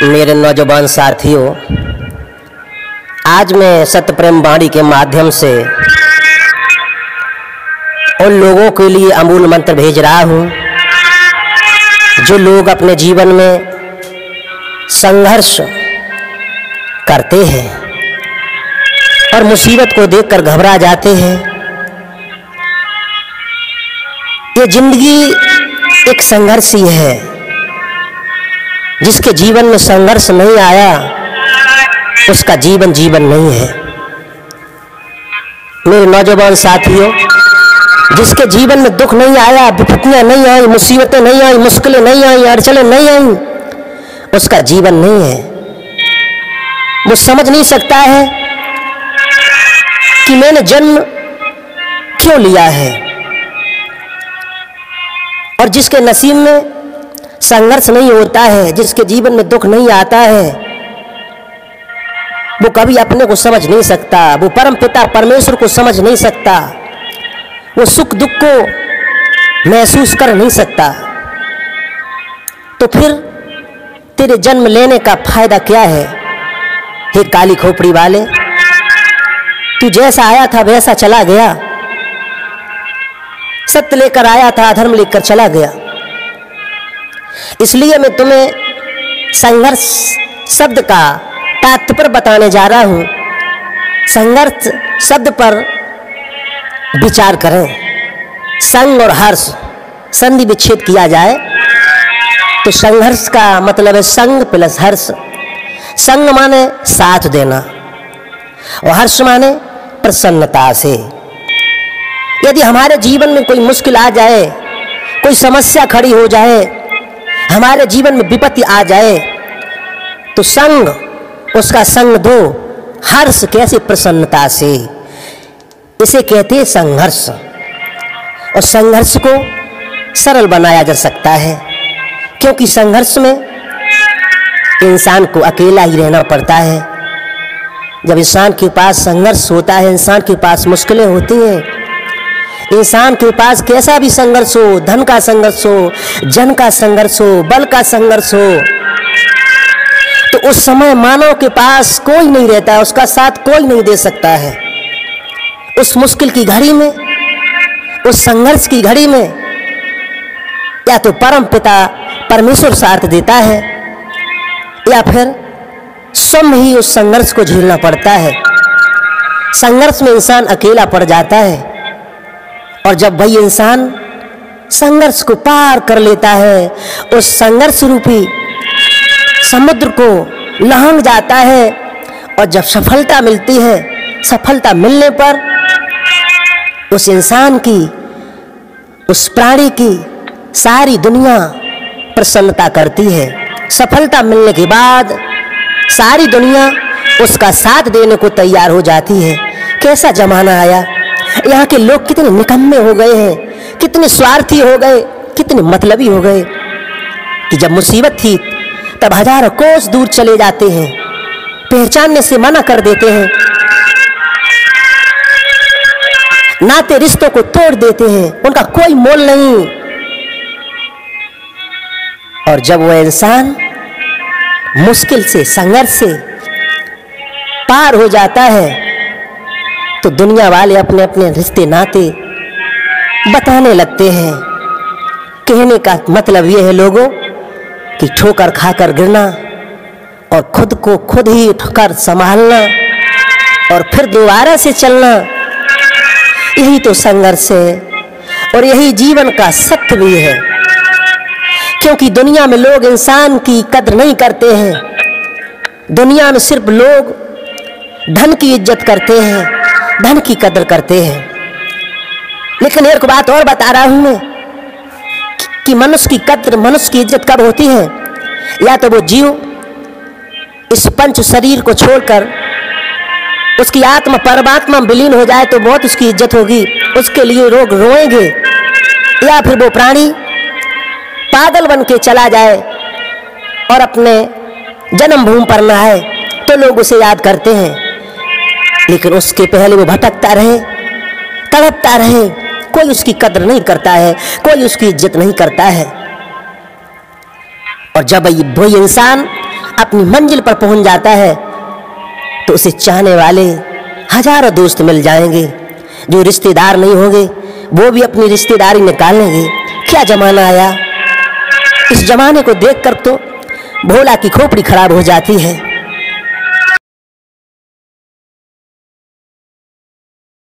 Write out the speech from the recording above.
मेरे नौजवान साथियों, आज मैं सत्य प्रेम वाणी के माध्यम से उन लोगों के लिए अमूल मंत्र भेज रहा हूँ जो लोग अपने जीवन में संघर्ष करते हैं और मुसीबत को देखकर घबरा जाते हैं। ये जिंदगी एक संघर्ष ही है। जिसके जीवन में संघर्ष नहीं आया उसका जीवन जीवन नहीं है। मेरे नौजवान साथियों, जिसके जीवन में दुख नहीं आया, विपत्तियां नहीं आई, मुसीबतें नहीं आई, मुश्किलें नहीं आई, अड़चनें नहीं आई, उसका जीवन नहीं है। वो समझ नहीं सकता है कि मैंने जन्म क्यों लिया है। और जिसके नसीब में संघर्ष नहीं होता है, जिसके जीवन में दुख नहीं आता है, वो कभी अपने को समझ नहीं सकता, वो परम पिता परमेश्वर को समझ नहीं सकता, वो सुख दुख को महसूस कर नहीं सकता। तो फिर तेरे जन्म लेने का फायदा क्या है? हे काली खोपड़ी वाले, तू जैसा आया था वैसा चला गया। सत्य लेकर आया था, अधर्म लेकर चला गया। इसलिए मैं तुम्हें संघर्ष शब्द का तात्पर्य बताने जा रहा हूं। संघर्ष शब्द पर विचार करें। संग और हर्ष संधि विच्छेद किया जाए तो संघर्ष का मतलब है संग प्लस हर्ष। संग माने साथ देना और हर्ष माने प्रसन्नता से। यदि हमारे जीवन में कोई मुश्किल आ जाए, कोई समस्या खड़ी हो जाए, हमारे जीवन में विपत्ति आ जाए, तो संग, उसका संग दो। हर्ष कैसे? प्रसन्नता से। इसे कहते हैं संघर्ष। और संघर्ष को सरल बनाया जा सकता है, क्योंकि संघर्ष में इंसान को अकेला ही रहना पड़ता है। जब इंसान के पास संघर्ष होता है, इंसान के पास मुश्किलें होती हैं, इंसान के पास कैसा भी संघर्ष हो, धन का संघर्ष हो, जन का संघर्ष हो, बल का संघर्ष हो, तो उस समय मानव के पास कोई नहीं रहता है, उसका साथ कोई नहीं दे सकता है। उस मुश्किल की घड़ी में, उस संघर्ष की घड़ी में या तो परम पिता परमेश्वर साथ देता है या फिर स्वयं ही उस संघर्ष को झेलना पड़ता है। संघर्ष में इंसान अकेला पड़ जाता है और जब वही इंसान संघर्ष को पार कर लेता है, उस संघर्ष रूपी समुद्र को लांघ जाता है और जब सफलता मिलती है, सफलता मिलने पर उस इंसान की, उस प्राणी की सारी दुनिया प्रसन्नता करती है। सफलता मिलने के बाद सारी दुनिया उसका साथ देने को तैयार हो जाती है। कैसा जमाना आया! यहाँ के लोग कितने निकम्मे हो गए हैं, कितने स्वार्थी हो गए, कितने मतलबी हो गए कि जब मुसीबत थी तब हजारों कोस दूर चले जाते हैं, पहचानने से मना कर देते हैं, नाते रिश्तों को तोड़ देते हैं, उनका कोई मोल नहीं। और जब वह इंसान मुश्किल से, संघर्ष से पार हो जाता है तो दुनिया वाले अपने अपने रिश्ते नाते बताने लगते हैं। कहने का मतलब यह है लोगों कि ठोकर खाकर गिरना और खुद को खुद ही उठकर संभालना और फिर दोबारा से चलना, यही तो संघर्ष है और यही जीवन का सत्य भी है। क्योंकि दुनिया में लोग इंसान की कद्र नहीं करते हैं। दुनिया में सिर्फ लोग धन की इज्जत करते हैं, धन की कदर करते हैं। लेकिन एक बात और बता रहा हूं मैं कि मनुष्य की कद्र, मनुष्य की इज्जत कब होती है? या तो वो जीव इस पंच शरीर को छोड़कर उसकी आत्मा परमात्मा में विलीन हो जाए तो बहुत उसकी इज्जत होगी, उसके लिए लोग रोएंगे। या फिर वो प्राणी पागल बन के चला जाए और अपने जन्मभूमि पर न आए तो लोग उसे याद करते हैं। लेकिन उसके पहले वो भटकता रहे, तड़पता रहे, कोई उसकी कद्र नहीं करता है, कोई उसकी इज्जत नहीं करता है। और जब वही इंसान अपनी मंजिल पर पहुंच जाता है तो उसे चाहने वाले हजारों दोस्त मिल जाएंगे, जो रिश्तेदार नहीं होंगे वो भी अपनी रिश्तेदारी निकाल लेंगे। क्या जमाना आया। इस जमाने को देखकर तो भोला की खोपड़ी खराब हो जाती है।